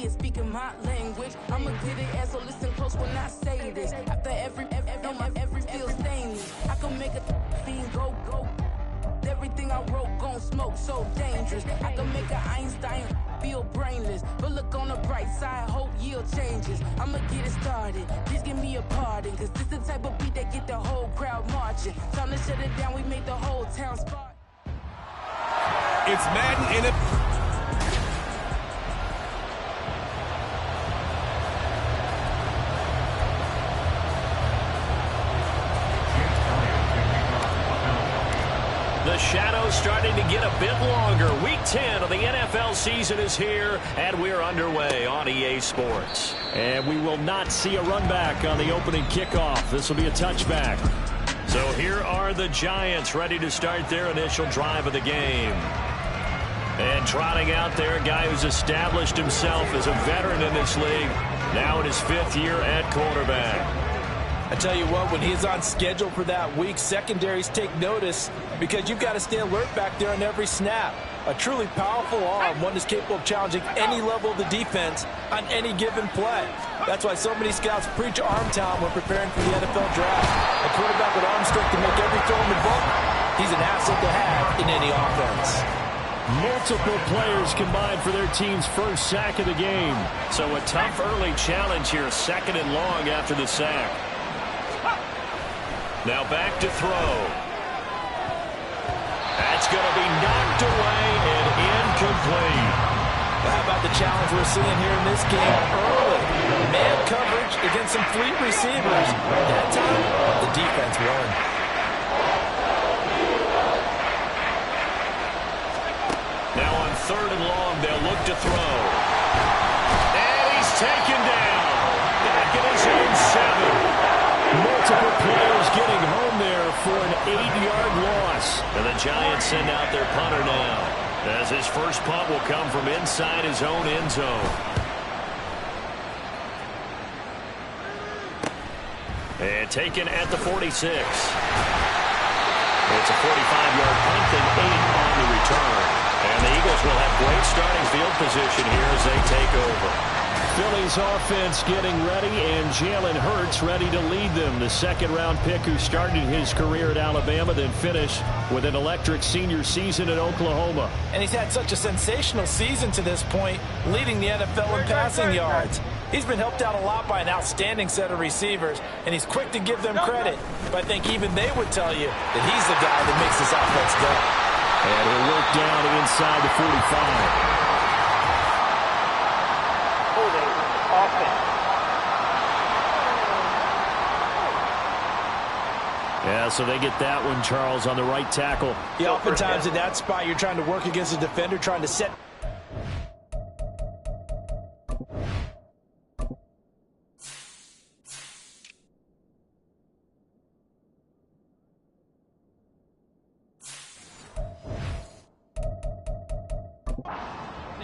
is speaking my language. I'm a good ass, so listen close when I say this. After every feel stainless. I can make a fiend go. Everything I wrote gon' smoke, so dangerous. I can make an Einstein feel brainless. But look on the bright side, hope yield changes. I'ma get it started, please give me a pardon. Cause this the type of beat that get the whole crowd marching. Time to shut it down, we made the whole town spot. It's Madden in it. The shadow's starting to get a bit longer. Week 10 of the NFL season is here, and we're underway on EA Sports. And we will not see a run back on the opening kickoff. This will be a touchback. So here are the Giants ready to start their initial drive of the game. And trotting out there, a guy who's established himself as a veteran in this league, now in his 5th year at quarterback. I tell you what, when he's on schedule for that week, secondaries take notice because you've got to stay alert back there on every snap. A truly powerful arm, one that's capable of challenging any level of the defense on any given play. That's why so many scouts preach arm talent when preparing for the NFL draft. A quarterback with arm strength to make every throw in the book, he's an asset to have in any offense. Multiple players combined for their team's first sack of the game. So a tough early challenge here, 2nd and long after the sack. Now back to throw. That's going to be knocked away and incomplete. How about the challenge we're seeing here in this game early? Man coverage against some fleet receivers. That time, the defense won. Now on 3rd and long, they'll look to throw. And he's taken down. Back in his own 7. Multiple players getting home there for an 8-yard loss. And the Giants send out their punter now, as his first punt will come from inside his own end zone. And taken at the 46. It's a 45-yard punt and 8 on the return. And the Eagles will have great starting field position here as they take over. Philly's offense getting ready, and Jalen Hurts ready to lead them. The 2nd-round pick who started his career at Alabama, then finished with an electric senior season at Oklahoma. And he's had such a sensational season to this point, leading the NFL in passing yards. He's been helped out a lot by an outstanding set of receivers, and he's quick to give them credit. But I think even they would tell you that he's the guy that makes this offense go. And he'll work down inside the 45. Yeah, so they get that one, Charles, on the right tackle. Yeah, oftentimes in that spot, you're trying to work against a defender, trying to set.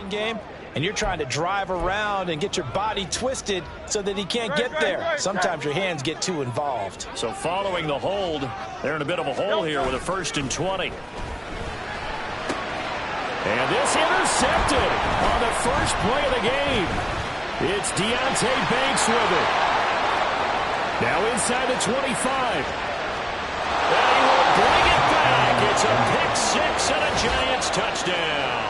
Game, and you're trying to drive around and get your body twisted so that he can't get there. Sometimes your hands get too involved. So following the hold, they're in a bit of a hole here with a 1st and 20. And this intercepted on the first play of the game. It's Deontay Banks with it. Now inside the 25. And he will bring it back. It's a pick 6 and a Giants touchdown.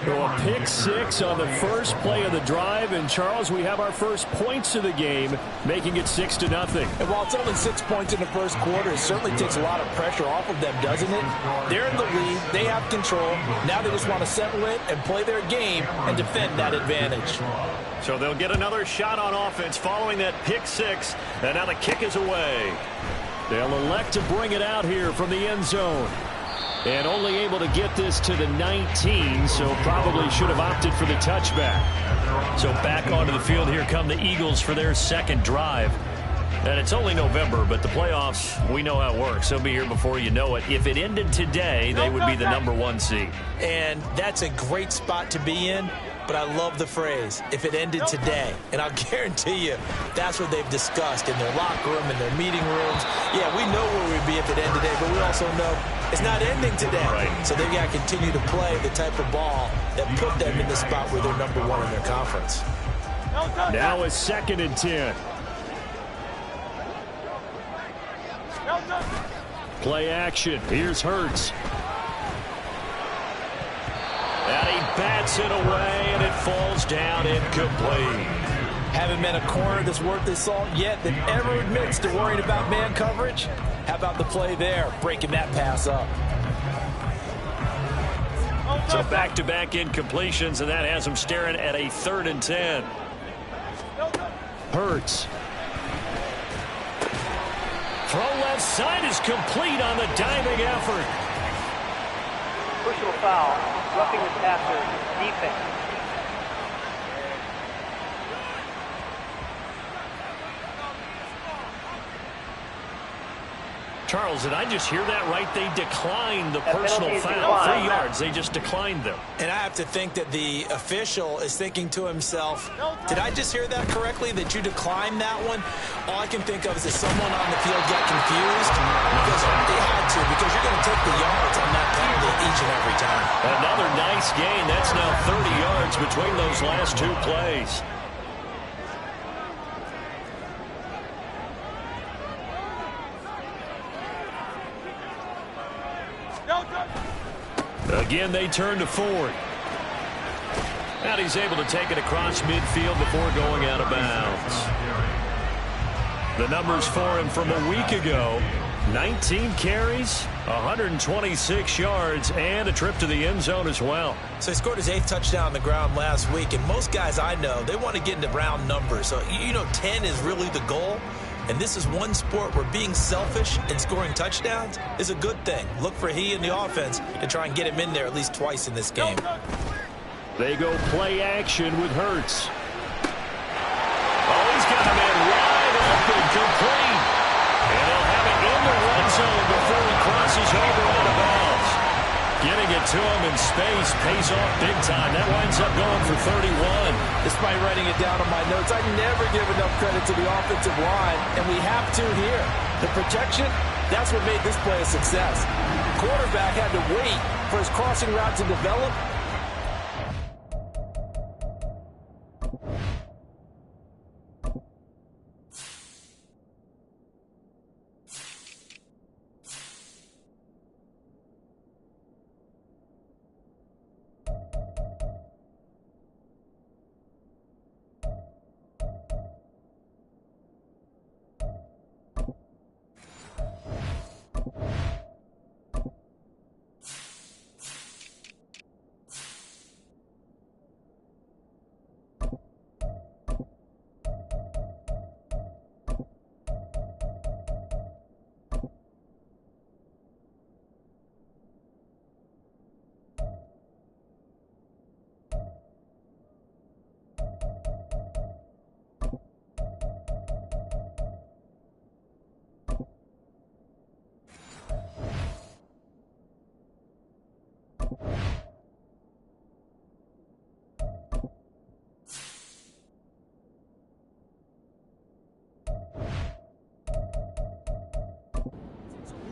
So a pick 6 on the first play of the drive, and Charles, we have our first points of the game, making it 6-0. And while it's only 6 points in the first quarter, it certainly takes a lot of pressure off of them, doesn't it? They're in the lead, they have control. Now they just want to settle in and play their game and defend that advantage. So they'll get another shot on offense following that pick 6, and now the kick is away. They'll elect to bring it out here from the end zone. And only able to get this to the 19, so probably should have opted for the touchback. So back onto the field, here come the Eagles for their 2nd drive. And it's only November, but the playoffs, we know how it works. They'll be here before you know it. If it ended today, they would be the #1 seed. And that's a great spot to be in. But I love the phrase, if it ended today. And I'll guarantee you, that's what they've discussed in their locker room, in their meeting rooms. Yeah, we know where we'd be if it ended today, but we also know it's not ending today. Right. So they've got to continue to play the type of ball that put them in the spot where they're number one in their conference. Now it's 2nd and 10. Play action. Here's Hurts. And he bats it away, and it falls down incomplete. Haven't met a corner that's worth his salt yet that ever admits to worrying about man coverage. How about the play there, breaking that pass up? So back-to-back incompletions, and that has him staring at a 3rd and 10. Hurts. Throw left side is complete on the diving effort. Personal foul, roughing the passer, defense. Charles, did I just hear that right? They declined the personal foul. 3 yards. They just declined them. And I have to think that the official is thinking to himself, did I just hear that correctly, that you declined that one? All I can think of is that someone on the field got confused because they had to, because you're going to take the yards on that penalty each and every time. Another nice gain. That's now 30 yards between those last 2 plays. Again, they turn to Ford. And he's able to take it across midfield before going out of bounds. The numbers for him from a week ago: 19 carries, 126 yards, and a trip to the end zone as well. So he scored his 8th touchdown on the ground last week, and most guys I know, they want to get into round numbers. So, 10 is really the goal. And this is one sport where being selfish and scoring touchdowns is a good thing. Look for he and the offense to try and get him in there at least twice in this game. They go play action with Hurts. Oh, he's got a man wide open, complete. And they'll have it in the red zone before he crosses over out of bounds. Getting it to him in space pays off big time. That winds up going for 31. Despite writing it down on my notes, I never give enough credit to the offensive line, and we have to here. The protection, that's what made this play a success. Quarterback had to wait for his crossing route to develop.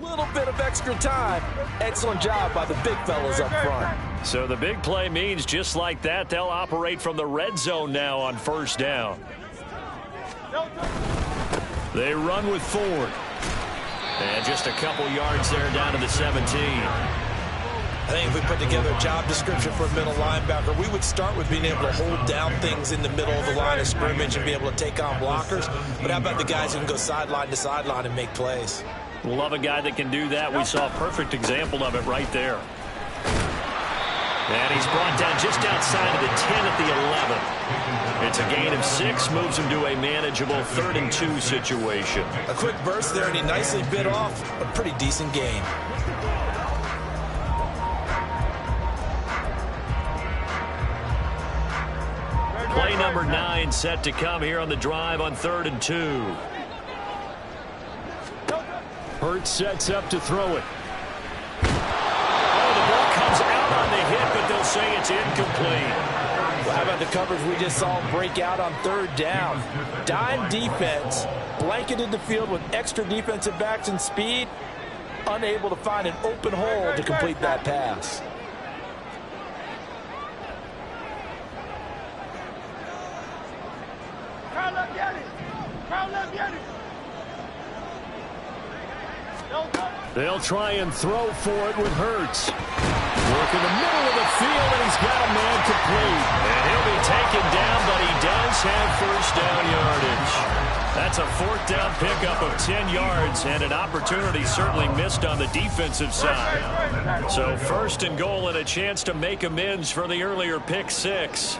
Little bit of extra time. Excellent job by the big fellas up front. So the big play means just like that, they'll operate from the red zone now on 1st down. They run with Ford. And just a couple yards there down to the 17. I think if we put together a job description for a middle linebacker, we would start with being able to hold down things in the middle of the line of scrimmage and be able to take on blockers. But how about the guys who can go sideline to sideline and make plays? Love a guy that can do that. We saw a perfect example of it right there. And he's brought down just outside of the 10 at the 11. It's a gain of 6, moves him to a manageable 3rd and 2 situation. A quick burst there, and he nicely bit off a pretty decent gain. Play number 9 set to come here on the drive on 3rd and 2. Hurts sets up to throw it. Oh, the ball comes out on the hit, but they'll say it's incomplete. Well, how about the coverage we just saw break out on 3rd down? Dime defense, blanketed the field with extra defensive backs and speed, unable to find an open hole to complete that pass. They'll try and throw for it with Hurts. Work in the middle of the field, and he's got a man complete. And he'll be taken down, but he does have first down yardage. That's a fourth down pickup of 10 yards, and an opportunity certainly missed on the defensive side. So first and goal, and a chance to make amends for the earlier pick six.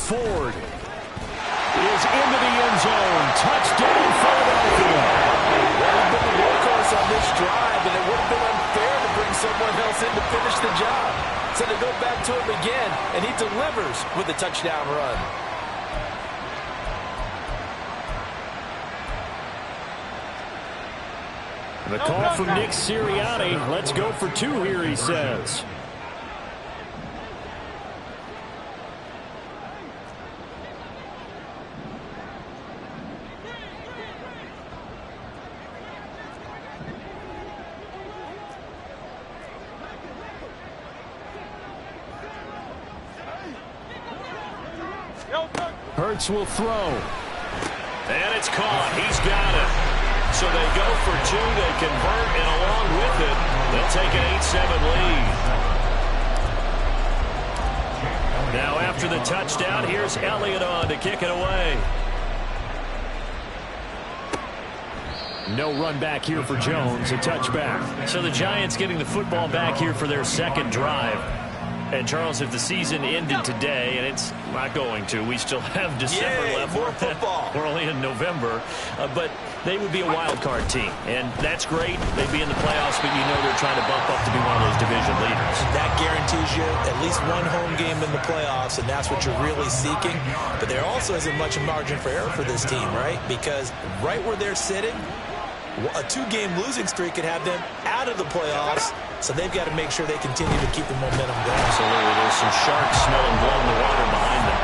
Ford is into the end zone. Touchdown, Philadelphia. Well, he's been the workhorse on this drive, and it would have been unfair to bring someone else in to finish the job. So they go back to him again, and he delivers with a touchdown run. The call from Nick Sirianni. Let's go for two here, he says. Hurts will throw. And it's caught. He's got it. So they go for two. They convert, and along with it, they'll take an 8-7 lead. Now after the touchdown, here's Elliott on to kick it away. No run back here for Jones. A touchback. So the Giants getting the football back here for their second drive. And, Charles, if the season ended today, and it's not going to, we still have December left. More football. We're only in November. But they would be a wild card team. And that's great. They'd be in the playoffs, but you know they're trying to bump up to be one of those division leaders. That guarantees you at least one home game in the playoffs, and that's what you're really seeking. But there also isn't much margin for error for this team, right? Because right where they're sitting, a two-game losing streak could have them out of the playoffs. So they've got to make sure they continue to keep the momentum going. Absolutely. There's some sharks smelling blood in the water behind them.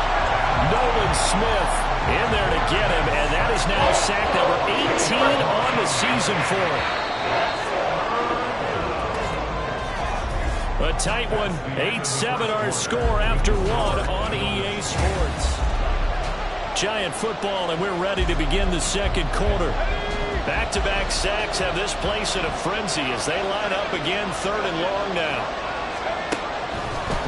Nolan Smith in there to get him, and that is now sack number 18 on the season for him. A tight one. 8-7 our score after one on EA Sports. Giant football, and we're ready to begin the second quarter. Back-to-back sacks have this place in a frenzy as they line up again, third and long now.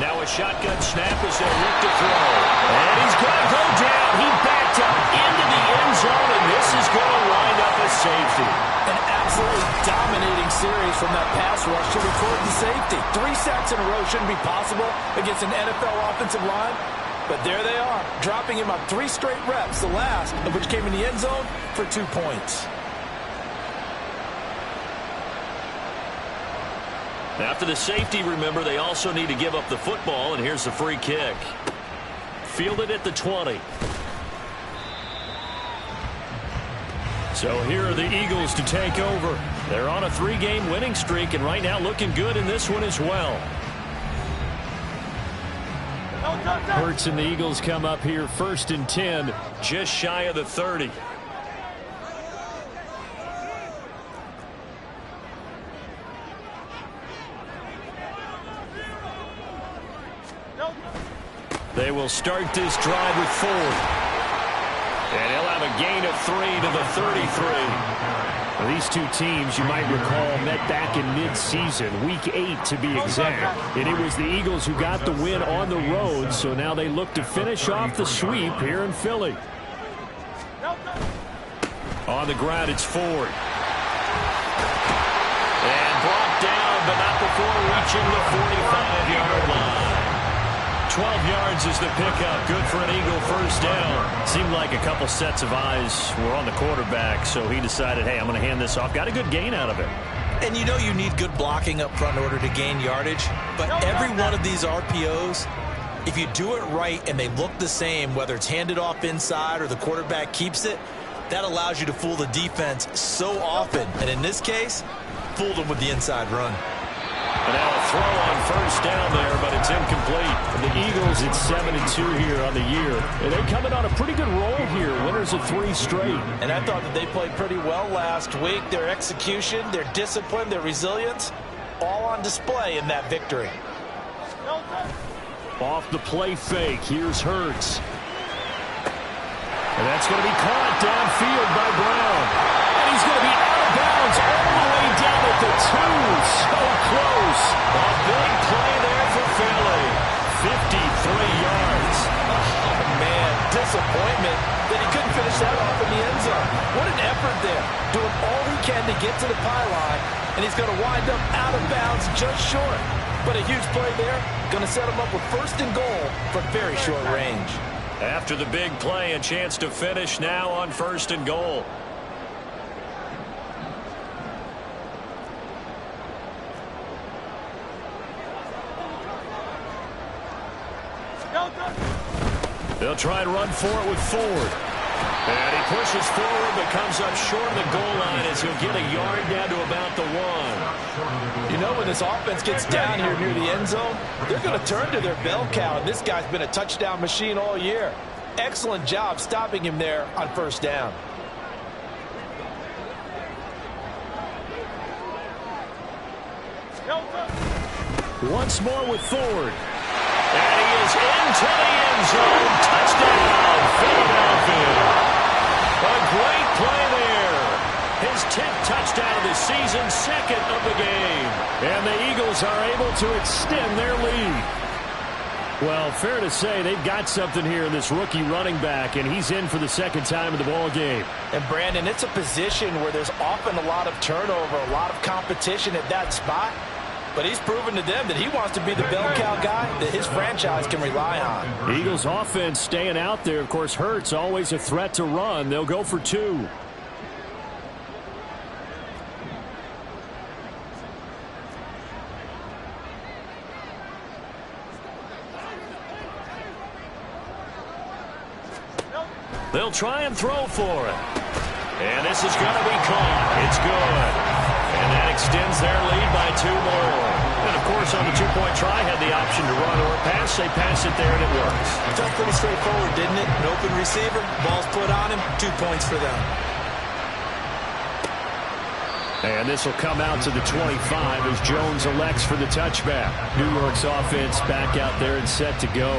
Now a shotgun snap as they look to throw. And he's going to go down. He backed up into the end zone, and this is going to wind up a safety. An absolutely dominating series from that pass rush to record the safety. 3 sacks in a row shouldn't be possible against an NFL offensive line. But there they are, dropping him on 3 straight reps, the last of which came in the end zone for 2 points. After the safety, remember, they also need to give up the football, and here's the free kick. Fielded at the 20. So here are the Eagles to take over. They're on a 3-game winning streak, and right now looking good in this one as well. Hurts and the Eagles come up here first and 10, just shy of the 30. They will start this drive with Ford. And he'll have a gain of 3 to the 33. Well, these two teams, you might recall, met back in mid-season, week 8 to be exact. And it was the Eagles who got the win on the road, so now they look to finish off the sweep here in Philly. On the ground, it's Ford. And brought down, but not before reaching the 45-yard line. 12 yards is the pickup. Good for an Eagle first down. Seemed like a couple sets of eyes were on the quarterback, so he decided, hey, I'm going to hand this off. Got a good gain out of it. And you know you need good blocking up front in order to gain yardage. But every one of these RPOs, if you do it right and they look the same, whether it's handed off inside or the quarterback keeps it, that allows you to fool the defense so often. And in this case, fooled them with the inside run. And now a throw on first down there, but it's incomplete. The Eagles, it's 7-2 here on the year. And they're coming on a pretty good roll here. Winners of 3 straight. And I thought that they played pretty well last week. Their execution, their discipline, their resilience, all on display in that victory. Off the play fake, here's Hurts. And that's going to be caught downfield by Brown. And he's going to be out of bounds all the way down at the 2. So close. A big play there for Philly. 53 yards. Oh, man, disappointment that he couldn't finish that off in the end zone. What an effort there. Doing all he can to get to the pylon, and he's going to wind up out of bounds just short. But a huge play there. Going to set him up with first and goal from very short range. After the big play, a chance to finish now on first and goal. They'll try and run for it with Ford. And he pushes forward but comes up short of the goal line as he'll get a yard down to about the 1. You know, when this offense gets down here near the end zone, they're going to turn to their bell cow, and this guy's been a touchdown machine all year. Excellent job stopping him there on first down. Once more with Ford. And he is into the end zone. Touchdown, Philadelphia. A great play there. His 10th touchdown of the season, second of the game. And the Eagles are able to extend their lead. Well, fair to say they've got something here in this rookie running back, and he's in for the second time in the ball game. And, Brandon, it's a position where there's often a lot of turnover, a lot of competition at that spot. But he's proven to them that he wants to be the bell cow guy that his franchise can rely on. Eagles offense staying out there. Of course, Hurts always a threat to run. They'll go for 2. They'll try and throw for it. And this is going to be caught. It's good. And that extends their lead by 2 more. And, of course, on the 2-point try, had the option to run or pass. They pass it there, and it works. That's pretty straightforward, didn't it? An open receiver, ball's put on him, 2 points for them. And this will come out to the 25 as Jones elects for the touchback. New York's offense back out there and set to go.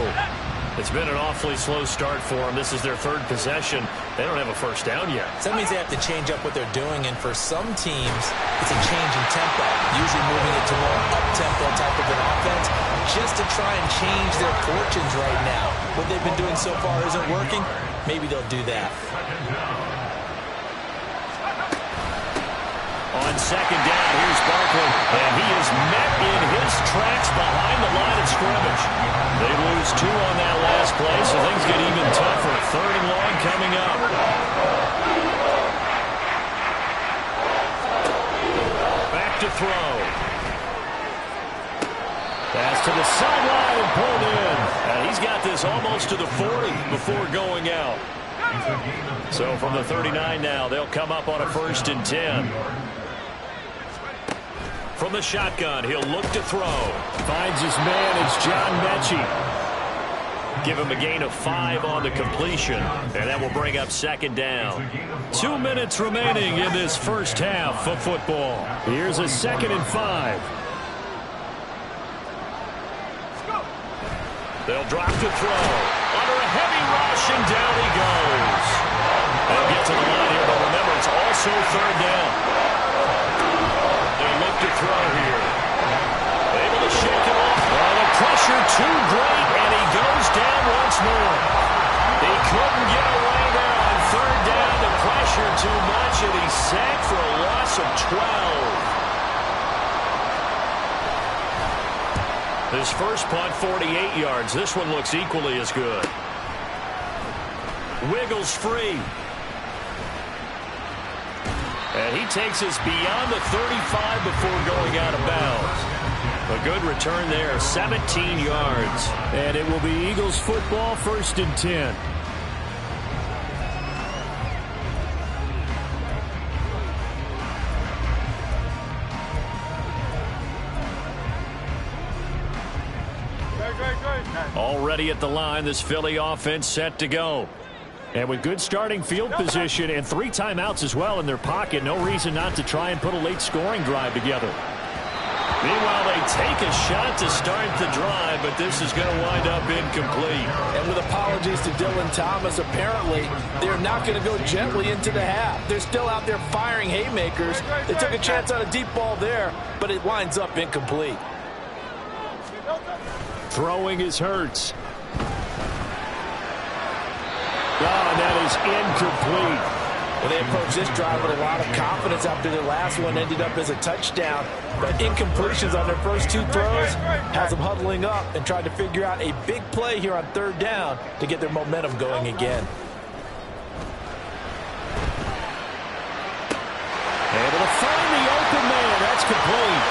It's been an awfully slow start for them. This is their 3rd possession. They don't have a first down yet. So that means they have to change up what they're doing, and for some teams, it's a change in tempo, usually moving it to more up-tempo type of an offense, just to try and change their fortunes right now. What they've been doing so far isn't working. Maybe they'll do that. On second down, here's Barkley, and he is met in his tracks behind the line of scrimmage. They lose 2 on that last play, so things get even tougher. 3rd and long coming up. Back to throw. Pass to the sideline and pulled in. And he's got this almost to the 40 before going out. So from the 39 now, they'll come up on a 1st and 10. From the shotgun, he'll look to throw. Finds his man, it's John Mechie. Give him a gain of 5 on the completion, and that will bring up 2nd down. 2 minutes remaining in this first half of football. Here's a 2nd and 5. They'll drop to throw. Under a heavy rush, and down he goes. They'll get to the line here, but remember, it's also 3rd down. They'll look to throw here. Able to shake it off. Well, the pressure too great, and he goes down once more. He couldn't get away there on 3rd down. The pressure too much, and he's sacked for a loss of 12. His first punt, 48 yards. This one looks equally as good. Wiggles free. And he takes us beyond the 35 before going out of bounds. A good return there, 17 yards. And it will be Eagles football, 1st and 10. ready at the line. This Philly offense set to go. And with good starting field position and 3 timeouts as well in their pocket, no reason not to try and put a late scoring drive together. Meanwhile, they take a shot to start the drive, but this is going to wind up incomplete. And with apologies to Dylan Thomas, apparently they're not going to go gently into the half. They're still out there firing haymakers. They took a chance on a deep ball there, but it winds up incomplete. Throwing is Hurts. That is incomplete. Well, they approached this drive with a lot of confidence after their last one ended up as a touchdown. But incompletions on their first 2 throws has them huddling up and trying to figure out a big play here on 3rd down to get their momentum going again. Able to find the open man. That's complete.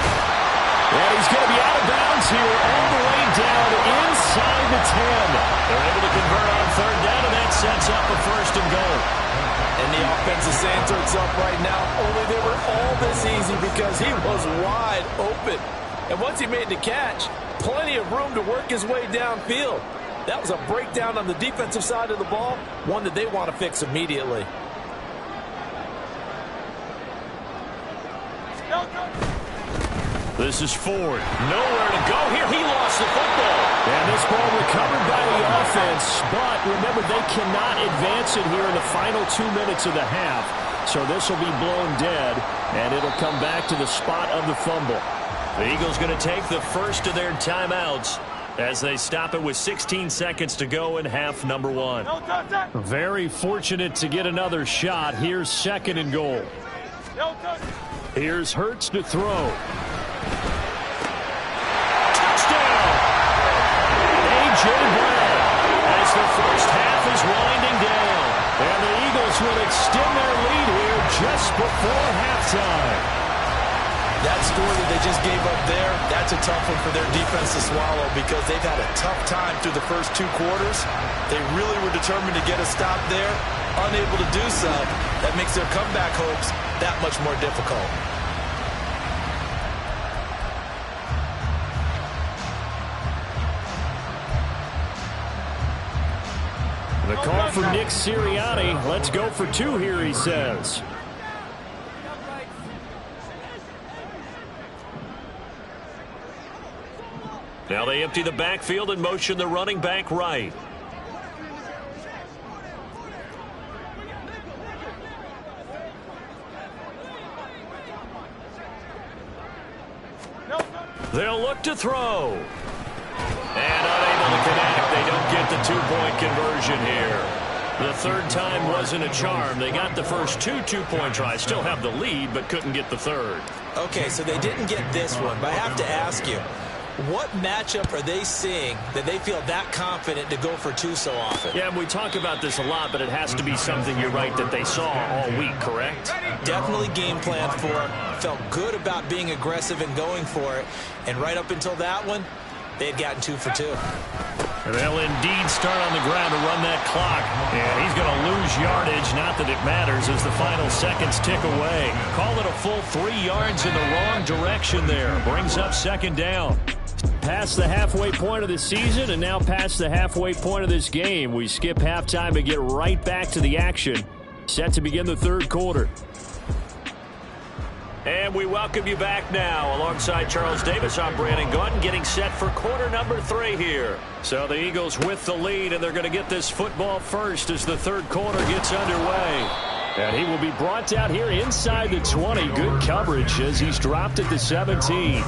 And he's going to be out of bounds here all the way down inside the 10. They're able to convert on 3rd down, and that sets up a 1st and goal. And the offense is saying to itself right now, only they were all this easy because he was wide open. And once he made the catch, plenty of room to work his way downfield. That was a breakdown on the defensive side of the ball, one that they want to fix immediately. This is Ford. Nowhere to go here. He lost the football. And this ball recovered by the offense. But remember, they cannot advance it here in the final 2 minutes of the half. So this will be blown dead, and it'll come back to the spot of the fumble. The Eagles going to take the first of their timeouts as they stop it with 16 seconds to go in half number 1. Very fortunate to get another shot. Here's 2nd and goal. Here's Hurts to throw. As the first half is winding down. And the Eagles will extend their lead here just before halftime. That score that they just gave up there, that's a tough one for their defense to swallow because they've had a tough time through the first 2 quarters. They really were determined to get a stop there, unable to do so. That makes their comeback hopes that much more difficult. The call from Nick Sirianni. Let's go for 2 here, he says. Now they empty the backfield and motion the running back right. They'll look to throw. And unable to connect. They don't get the 2-point conversion here. The 3rd time wasn't a charm. They got the first 2 two-point tries. Still have the lead, but couldn't get the 3rd. Okay, so they didn't get this one, but I have to ask you, what matchup are they seeing that they feel that confident to go for 2 so often? Yeah, we talk about this a lot, but it has to be something, you're right, that they saw all week, correct? Definitely game planned for it. Felt good about being aggressive and going for it. And right up until that one, they had gotten 2 for 2. They'll indeed start on the ground to run that clock. And he's going to lose yardage. Not that it matters as the final seconds tick away. Call it a full 3 yards in the wrong direction there. Brings up 2nd down. Past the halfway point of the season and now past the halfway point of this game. We skip halftime and get right back to the action. Set to begin the 3rd quarter. And we welcome you back now. Alongside Charles Davis, I'm Brandon Gaudin, getting set for quarter number 3 here. So the Eagles with the lead, and they're going to get this football first as the 3rd quarter gets underway. And he will be brought down here inside the 20. Good coverage as he's dropped at the 17.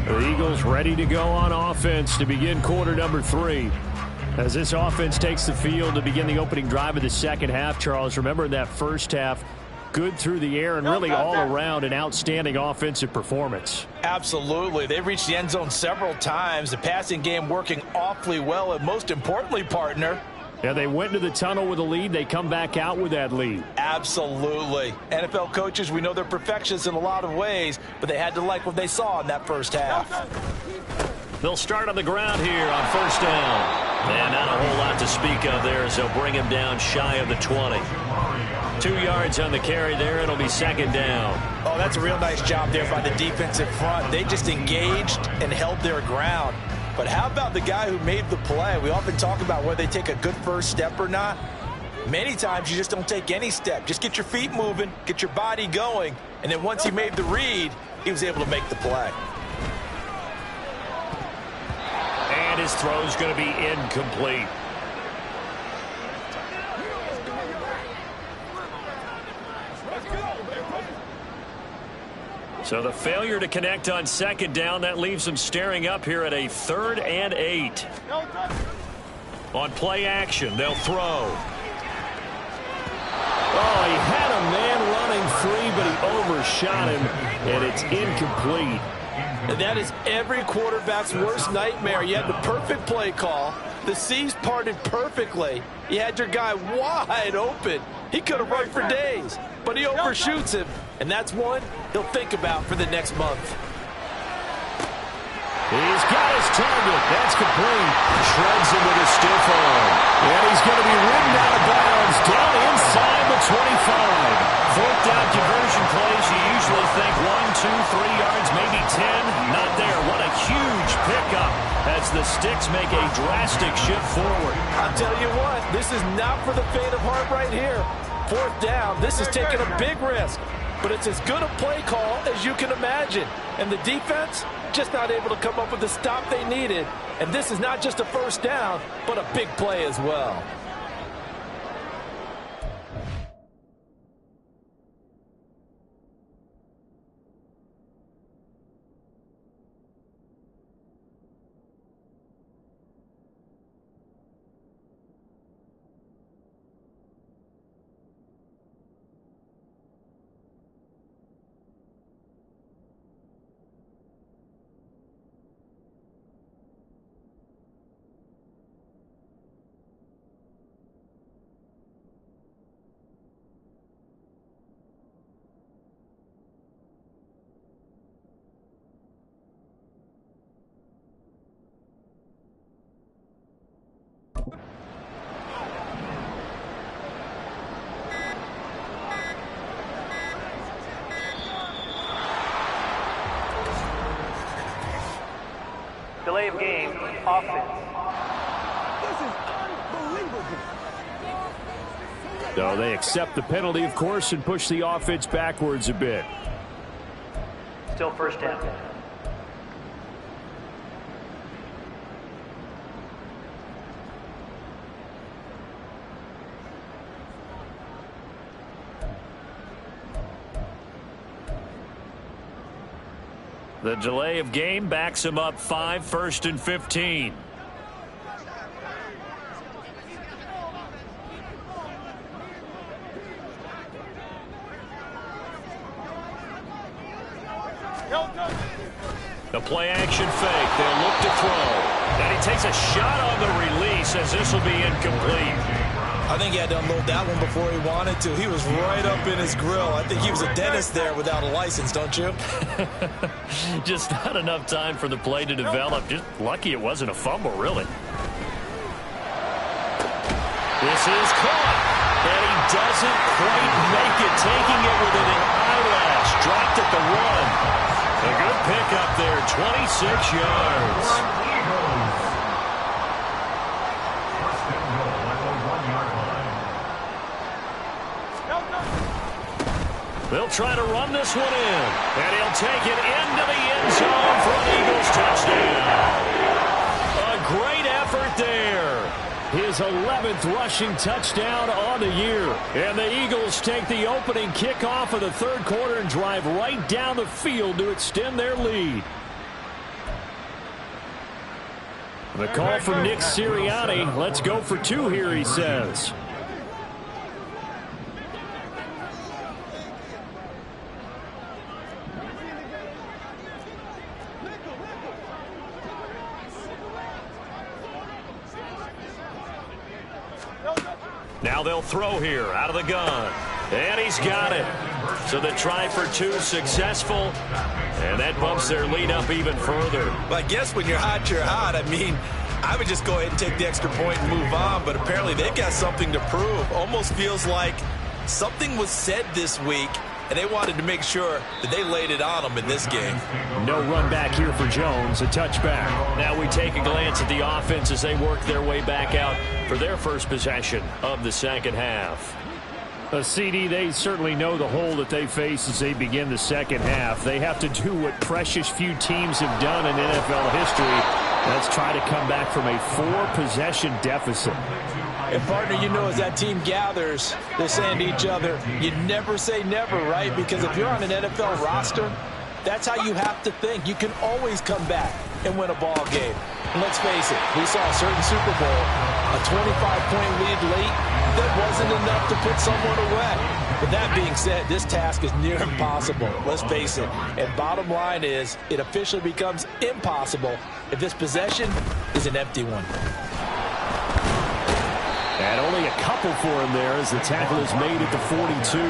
The Eagles ready to go on offense to begin quarter number 3. As this offense takes the field to begin the opening drive of the 2nd half, Charles, remember in that first half, good through the air and really all around an outstanding offensive performance. Absolutely. They reached the end zone several times. The passing game working awfully well, and most importantly, partner, yeah, they went to the tunnel with a lead. They come back out with that lead. Absolutely. NFL coaches, we know they're perfectionists in a lot of ways, but they had to like what they saw in that first half. They'll start on the ground here on 1st down. And not a whole lot to speak of there as they'll bring him down shy of the 20. 2 yards on the carry there. It'll be 2nd down. Oh, that's a real nice job there by the defensive front. They just engaged and held their ground. But how about the guy who made the play? We often talk about whether they take a good first step or not. Many times you just don't take any step. Just get your feet moving, get your body going, and then once he made the read, he was able to make the play. And his throw's going to be incomplete. So the failure to connect on second down, that leaves them staring up here at a 3rd and 8. On play action, they'll throw. Oh, he had a man running free, but he overshot him, and it's incomplete. And that is every quarterback's worst nightmare. You had the perfect play call. The seams parted perfectly. You had your guy wide open. He could have run for days, but he overshoots him. And that's one he'll think about for the next month. He's got his target. That's complete. Shreds him with a stiff arm. And he's going to be ridden out of bounds down inside the 25. 4th down conversion plays, you usually think 1, 2, 3 yards, maybe 10. Not there. What a huge pickup as the Sticks make a drastic shift forward. I'll tell you what, this is not for the faint of heart right here. 4th down, this is taking a big risk. But it's as good a play call as you can imagine. And the defense just not able to come up with the stop they needed. And this is not just a first down, but a big play as well. Delay of game, offense. This is unbelievable. So they accept the penalty, of course, and push the offense backwards a bit. Still first down. The delay of game backs him up 5, 1st and 15. The play action fake. They'll look to throw. And he takes a shot on the release as this will be incomplete. I think he had to unload that one before he wanted to. He was right up in his grill. I think he was a dentist there without a license, don't you? Just not enough time for the play to develop. Just lucky it wasn't a fumble, really. This is caught. And he doesn't quite make it, taking it within an eyelash. Dropped at the 1. A good pickup there, 26 yards. They'll try to run this one in, and he'll take it into the end zone for an Eagles touchdown. A great effort there. His 11th rushing touchdown on the year. And the Eagles take the opening kickoff of the 3rd quarter and drive right down the field to extend their lead. The call from Nick Sirianni. Let's go for 2 here, he says. Now they'll throw here out of the gun. And he's got it. So the try for 2 successful. And that bumps their lead up even further. But I guess when you're hot, you're hot. I mean, I would just go ahead and take the extra point and move on. But apparently they've got something to prove. Almost feels like something was said this week and they wanted to make sure that they laid it on them in this game. No run back here for Jones, a touchback. Now we take a glance at the offense as they work their way back out for their first possession of the second half. A CD, they certainly know the hole that they face as they begin the second half. They have to do what precious few teams have done in NFL history. Let's try to come back from a 4-possession deficit. And, partner, you know, as that team gathers, they're saying to each other, you never say never, right? Because if you're on an NFL roster, that's how you have to think. You can always come back and win a ball game. And let's face it, we saw a certain Super Bowl, a 25-point lead late, that wasn't enough to put someone away. But that being said, this task is near impossible. Let's face it. And bottom line is, it officially becomes impossible if this possession is an empty one. And only a couple for him there as the tackle is made at the 42.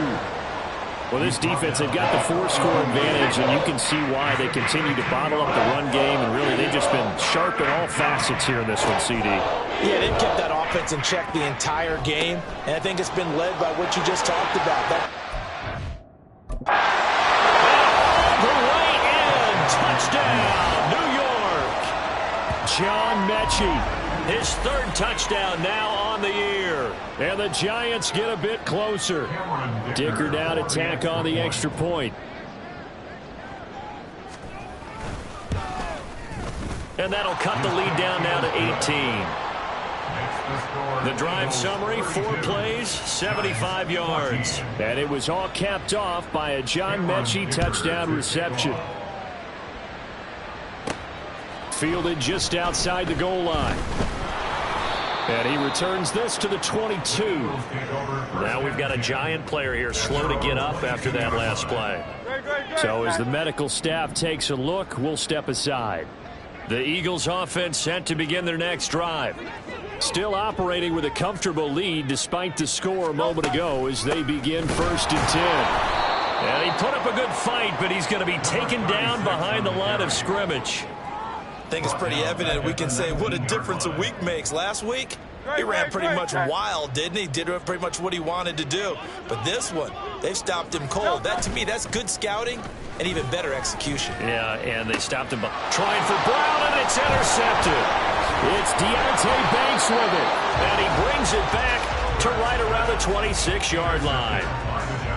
Well, this defense, they've got the 4-score advantage, and you can see why they continue to bottle up the run game, and really they've just been sharp in all facets here in this one, CD. Yeah, they've kept that offense in check the entire game, and I think it's been led by what you just talked about. The right end, touchdown, New York. John Mechie. His third touchdown now on the year. And the Giants get a bit closer. Dicker now to tack on the extra point. And that'll cut the lead down now to 18. The drive summary, 4 plays, 75 yards. And it was all capped off by a John Mechie touchdown reception. Fielded just outside the goal line. And he returns this to the 22. Now we've got a Giant player here slow to get up after that last play. So as the medical staff takes a look, we'll step aside. The Eagles offense set to begin their next drive. Still operating with a comfortable lead despite the score a moment ago as they begin 1st and 10. And he put up a good fight, but he's going to be taken down behind the line of scrimmage. I think it's pretty evident we can say what a difference a week makes. Last week, he ran pretty much wild, didn't he? Did pretty much what he wanted to do. But this one, they've stopped him cold. That, to me, that's good scouting and even better execution. Yeah, and they stopped him trying for Brown, and it's intercepted. It's Deontay Banks with it. And he brings it back to right around the 26-yard line.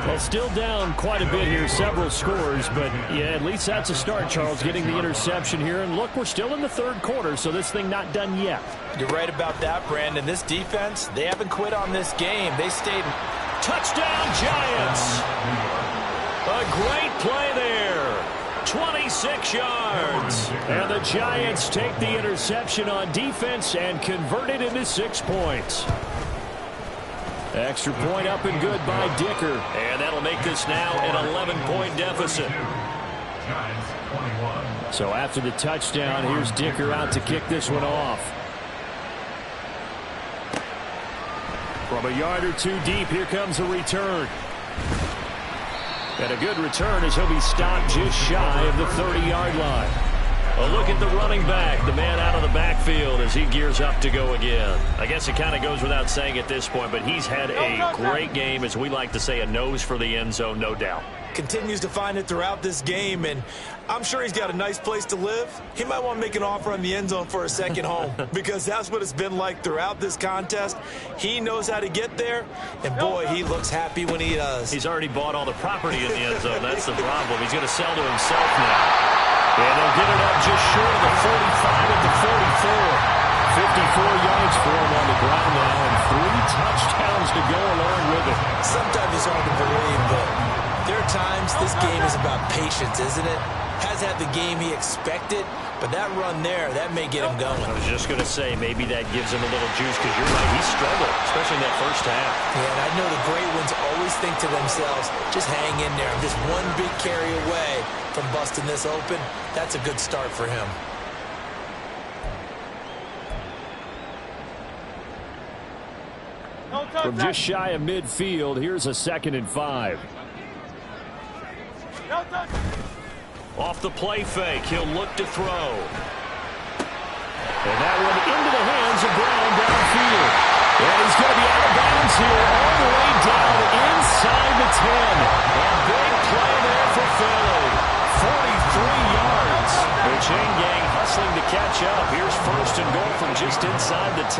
Well, still down quite a bit here, several scores, but yeah, at least that's a start, Charles, getting the interception here. And look, we're still in the third quarter, so this thing not done yet. You're right about that, Brandon. This defense, they haven't quit on this game. They stayed. Touchdown, Giants! A great play there. 26 yards. And the Giants take the interception on defense and convert it into 6 points. Extra point up and good by Dicker. And that'll make this now an 11-point deficit. So after the touchdown, here's Dicker out to kick this one off. From a yard or two deep, here comes a return. And a good return as he'll be stopped just shy of the 30-yard line. A look at the running back, the man out of the backfield as he gears up to go again. I guess it kind of goes without saying at this point, but he's had a great game, as we like to say, a nose for the end zone, no doubt. Continues to find it throughout this game, and I'm sure he's got a nice place to live. He might want to make an offer on the end zone for a second home because that's what it's been like throughout this contest. He knows how to get there, and boy, he looks happy when he does. He's already bought all the property in the end zone. That's the problem. He's going to sell to himself now. And they'll get it up just short of the 45 at the 44. 54 yards for him on the ground now, and 3 touchdowns to go along with it. Sometimes it's hard to believe, but there are times this game is about patience, isn't it? Has had the game he expected, but that run there, that may get him going. I was just going to say, maybe that gives him a little juice, because you're right, he struggled, especially in that first half. Yeah, and I know the great ones always think to themselves, just hang in there. I'm just one big carry away from busting this open. That's a good start for him. From just shy of midfield, here's a 2nd and 5. Off the play fake, he'll look to throw. And that one into the hands of Brown downfield. And he's going to be out of bounds here all the way down inside the 10. A big play there for Philly. 43 yards. The chain gang hustling to catch up. Here's first and goal from just inside the 10.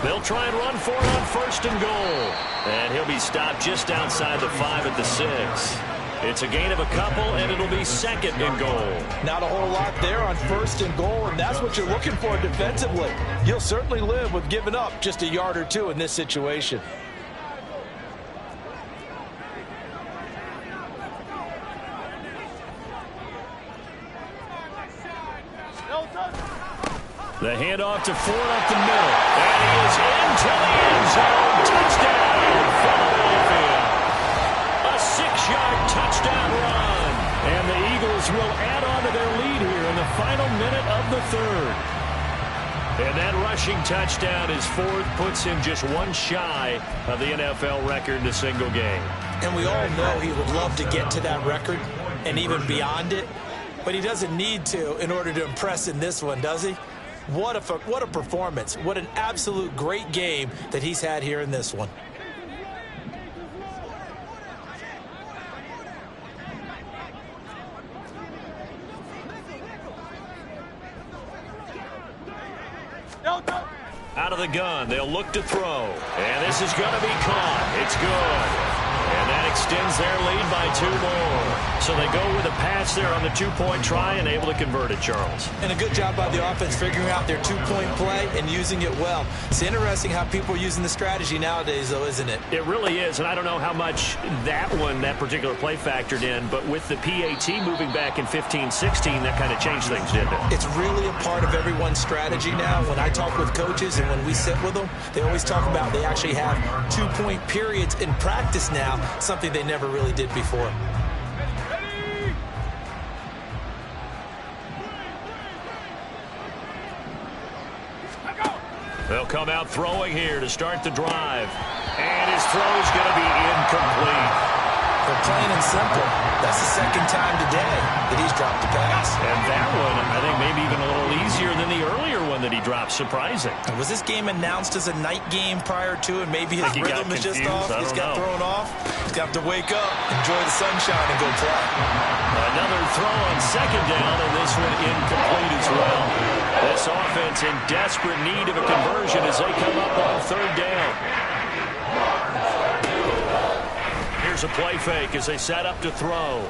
They'll try and run for it on first and goal. And he'll be stopped just outside the 5 at the 6. It's a gain of a couple, and it'll be second and goal. Not a whole lot there on first and goal, and that's what you're looking for defensively. You'll certainly live with giving up just a yard or two in this situation. The handoff to Ford up the middle. And he is into the end zone. Touchdown, Philadelphia. A 6-yard touchdown run. And the Eagles will add on to their lead here in the final minute of the third. And that rushing touchdown, his fourth, puts him just one shy of the NFL record in a single game. And we all know he would love to get to that record and even beyond it. But he doesn't need to in order to impress in this one, does he? What a performance. What an absolute great game that he's had here in this one. Out of the gun, they'll look to throw. And this is going to be caught. It's good. And that extends their lead by 2 more. So they go with a pass there on the 2-point try and able to convert it, Charles. And a good job by the offense figuring out their 2-point play and using it well. It's interesting how people are using the strategy nowadays, though, isn't it? It really is, and I don't know how much that particular play factored in, but with the PAT moving back in 15-16, that kind of changed things, didn't it? It's really a part of everyone's strategy now. When I talk with coaches and when we sit with them, they always talk about they actually have 2-point periods in practice now, something they never really did before. They'll come out throwing here to start the drive. And his throw's going to be incomplete. But plain and simple, that's the second time today that he's dropped the pass. And that one, I think, maybe even a little easier than the earlier one that he dropped. Surprising. Was this game announced as a night game prior to, and maybe his rhythm is just off? He's got thrown off. He's got to wake up, enjoy the sunshine, and go play. Another throw on second down, and this one incomplete as well. This offense in desperate need of a conversion as they come up on third down. Here's a play fake as they set up to throw. Oh,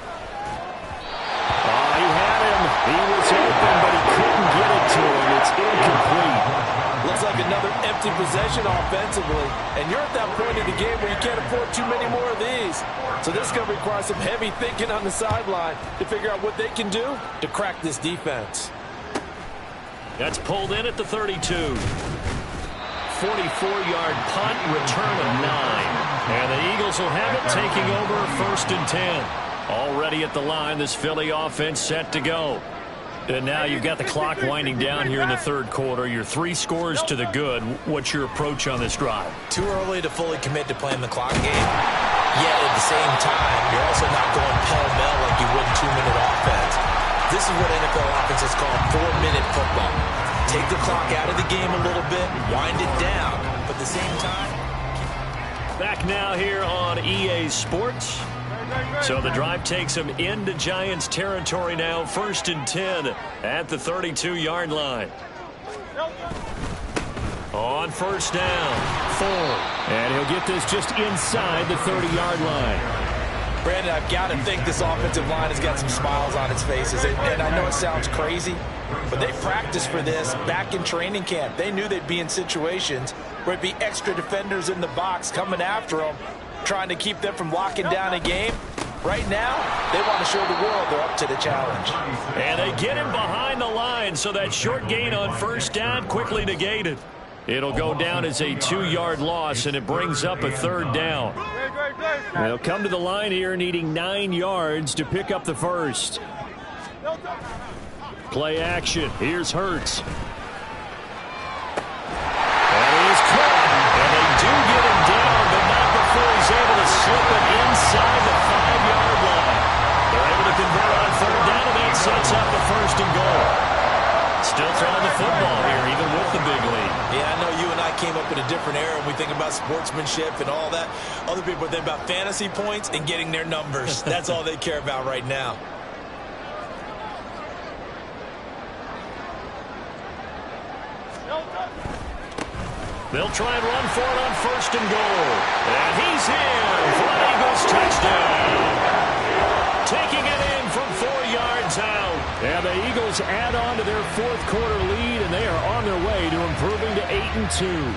he had him. He was open, but he couldn't get it to him. It's incomplete. Looks like another empty possession offensively. And you're at that point in the game where you can't afford too many more of these. So this is going to require some heavy thinking on the sideline to figure out what they can do to crack this defense. That's pulled in at the 32. 44-yard punt, return of 9. And the Eagles will have it, taking over first and 10. Already at the line, this Philly offense set to go. And now you've got the clock winding down here in the third quarter. Your 3 scores to the good. What's your approach on this drive? Too early to fully commit to playing the clock game. Yet at the same time, you're also not going pell-mell like you would in 2-minute offense. This is what NFL offenses call 4-minute football. Take the clock out of the game a little bit, wind it down, but at the same time... Back now here on EA Sports. So the drive takes them into Giants territory now. First and 10 at the 32-yard line. On first down, Ford. And he'll get this just inside the 30-yard line. Brandon, I've got to think this offensive line has got some smiles on its faces. And I know it sounds crazy, but they practiced for this back in training camp. They knew they'd be in situations where it'd be extra defenders in the box coming after them, trying to keep them from locking down a game. Right now, they want to show the world they're up to the challenge. And they get him behind the line, so that short gain on first down quickly negated. It'll go down as a 2-yard loss, and it brings up a third down. They'll come to the line here needing 9 yards to pick up the first. Play action. Here's Hurts. And he is caught. And they do get him down, but not before he's able to slip it inside the 5-yard line. They're able to convert on third down, and that sets up the first and goal. Still throwing the football here, even with the big lead. Yeah, I know you and I came up in in a different era when we think about sportsmanship and all that. Other people are thinking about fantasy points and getting their numbers. That's all they care about right now. They'll try and run for it on 1st and goal. And he's in for an Eagles touchdown. Taking it in from 4 yards out. And the Eagles add on to their 4th quarter lead, and they are on their way to improving to 8-2.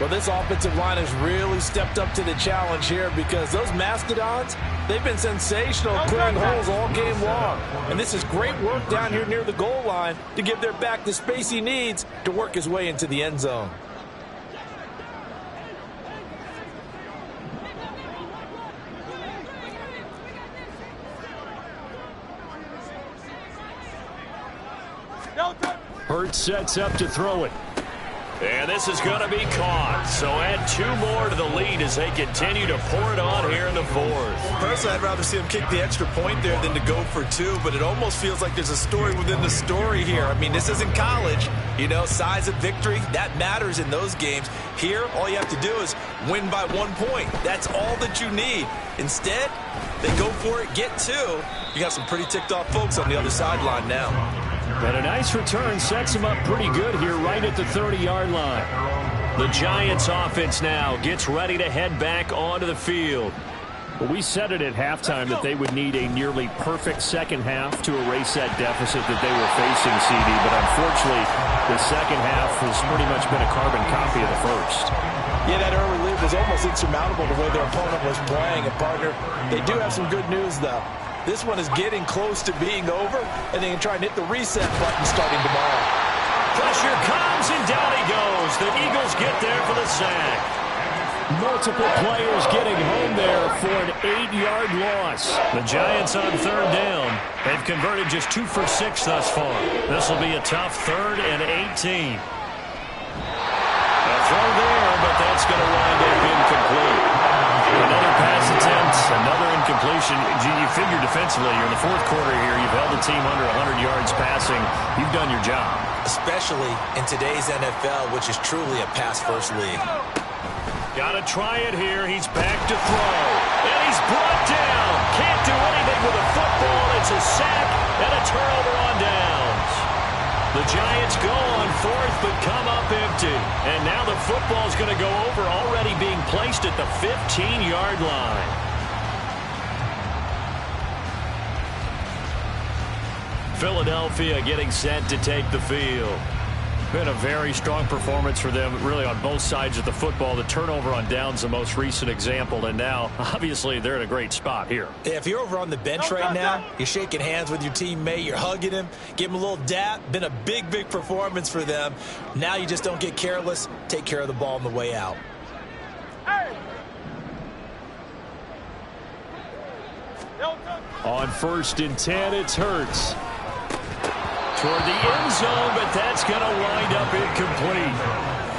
Well, this offensive line has really stepped up to the challenge here because those Mastodons, they've been sensational clearing holes all game long. And this is great work down here near the goal line to give their back the space he needs to work his way into the end zone. Hurts sets up to throw it. And this is going to be caught. So add 2 more to the lead as they continue to pour it on here in the 4th. Personally, I'd rather see him kick the extra point there than to go for 2, but it almost feels like there's a story within the story here. I mean, this isn't college. You know, size of victory, that matters in those games. Here, all you have to do is win by 1 point. That's all that you need. Instead, they go for it, get 2. You got some pretty ticked off folks on the other sideline now. And a nice return sets them up pretty good here right at the 30-yard line. The Giants offense now gets ready to head back onto the field. Well, we said it at halftime that they would need a nearly perfect second half to erase that deficit that they were facing, CD. But unfortunately, the second half has pretty much been a carbon copy of the first. Yeah, that early lead was almost insurmountable the way their opponent was playing. And, partner, they do have some good news, though. This one is getting close to being over, and they can try and hit the reset button starting tomorrow. Pressure comes, and down he goes. The Eagles get there for the sack. Multiple players getting home there for an 8-yard loss. The Giants on 3rd down. They've converted just 2 for 6 thus far. This will be a tough 3rd and 18. A throw there, but that's going to wind up incomplete. Another pass attempt, another incompletion. You figure defensively, you're in the 4th quarter here. You've held the team under 100 yards passing. You've done your job. Especially in today's NFL, which is truly a pass-first league. Got to try it here. He's back to throw. And he's brought down. Can't do anything with a football. It's a sack and a turnover on downs. The Giants go on 4th but come up empty. And now the football's going to go over, already being placed at the 15-yard line. Philadelphia getting set to take the field. Been a very strong performance for them, really, on both sides of the football. The turnover on downs, the most recent example, and now, obviously, they're in a great spot here. Yeah, if you're over on the bench right now, you're shaking hands with your teammate, you're hugging him, give him a little dap. Been a big, big performance for them. Now you just don't get careless. Take care of the ball on the way out. On 1st and 10, it's Hurts. Toward the end zone, but that's going to wind up incomplete.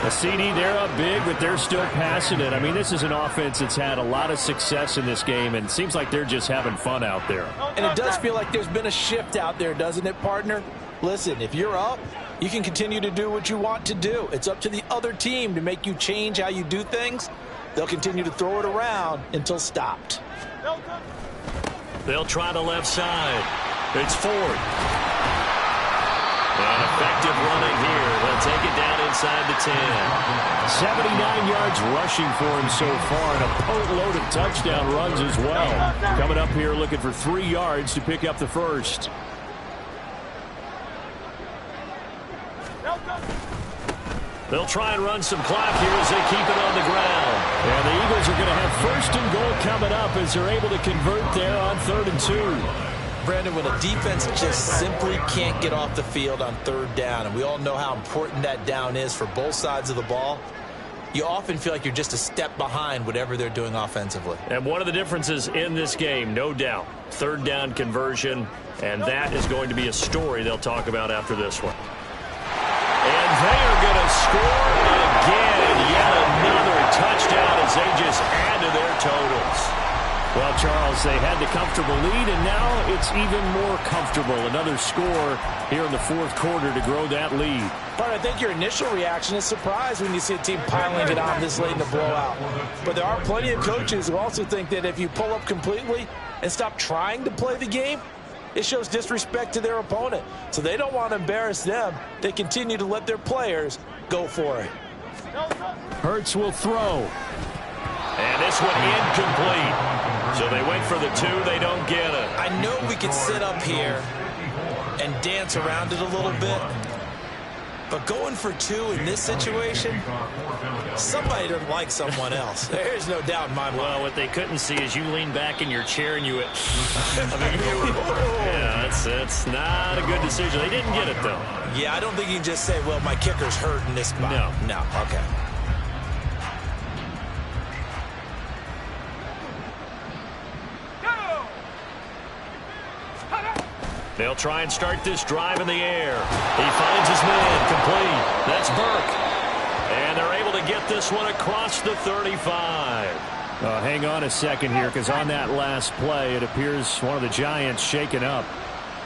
A CD, they're up big, but they're still passing it. I mean, this is an offense that's had a lot of success in this game, and it seems like they're just having fun out there. And it does feel like there's been a shift out there, doesn't it, partner? Listen, if you're up, you can continue to do what you want to do. It's up to the other team to make you change how you do things. They'll continue to throw it around until stopped. They'll try the left side. It's Ford. And effective running here. They'll take it down inside the 10. 79 yards rushing for him so far, and a boatload of touchdown runs as well. Coming up here looking for 3 yards to pick up the first. They'll try and run some clock here as they keep it on the ground. And the Eagles are going to have 1st and goal coming up as they're able to convert there on 3rd and 2. Brandon, when a defense just simply can't get off the field on 3rd down, and we all know how important that down is for both sides of the ball, you often feel like you're just a step behind whatever they're doing offensively. And one of the differences in this game, no doubt, 3rd down conversion, and that is going to be a story they'll talk about after this one. And they are going to score again. Yet another touchdown as they just add to their totals. Well, Charles, As they had the comfortable lead, and now it's even more comfortable. Another score here in the fourth quarter to grow that lead. But I think your initial reaction is surprise when you see a team piling it on this late in the blowout. But there are plenty of coaches who also think that if you pull up completely and stop trying to play the game, it shows disrespect to their opponent. So they don't want to embarrass them. They continue to let their players go for it. Hurts will throw. And this one incomplete. So they wait for the two. They don't get it. I know we could sit up here and dance around it a little bit. But going for two in this situation, somebody doesn't like someone else. There's no doubt in my mind. Well, what they couldn't see is you lean back in your chair and you went, yeah, that's not a good decision. They didn't get it, though. Yeah, I don't think you can just say, well, my kicker's hurt in this spot. No, okay. They'll try and start this drive in the air. He finds his man, complete. That's Burke. And they're able to get this one across the 35. Hang on a second here, because on that last play, it appears one of the Giants shaken up.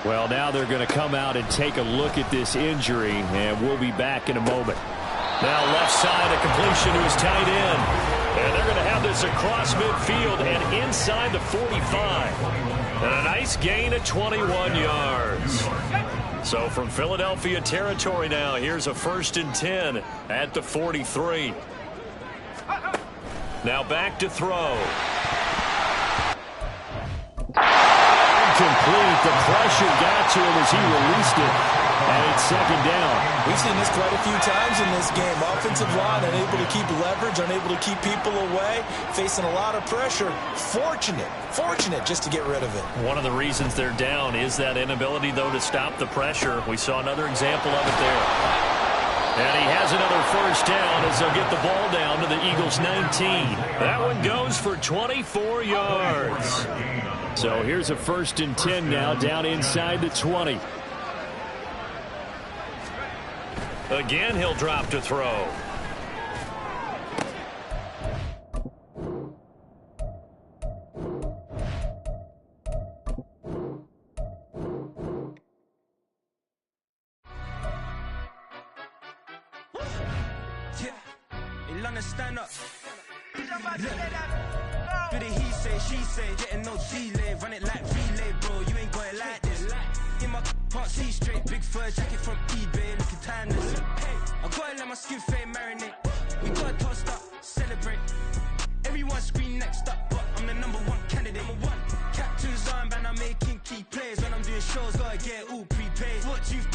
Well, now they're going to come out and take a look at this injury, and we'll be back in a moment. Now left side, a completion to his tight end. And they're going to have this across midfield and inside the 45. And a nice gain of 21 yards. So from Philadelphia territory now, here's a 1st and 10 at the 43. Now back to throw. Incomplete. The pressure got to him as he released it. And it's 2nd down. We've seen this quite a few times in this game. Offensive line unable to keep leverage, unable to keep people away, facing a lot of pressure. Fortunate just to get rid of it. One of the reasons they're down is that inability, though, to stop the pressure. We saw another example of it there. And he has another 1st down as they'll get the ball down to the Eagles' 19. That one goes for 24 yards. So here's a 1st and 10 now, down inside the 20. Again, he'll drop to throw. Stand up. Do the he say, she say, getting no delay, run it like relay, bro. You ain't got it like this. In my can't see straight, big fur jacket from eBay, looking timeless. I gotta let my skin fade marinate. We gotta toast up, celebrate. Everyone scream next up, but I'm the #1 candidate. Captain's armband, I'm making key plays. When I'm doing shows, gotta get all prepaid. What you've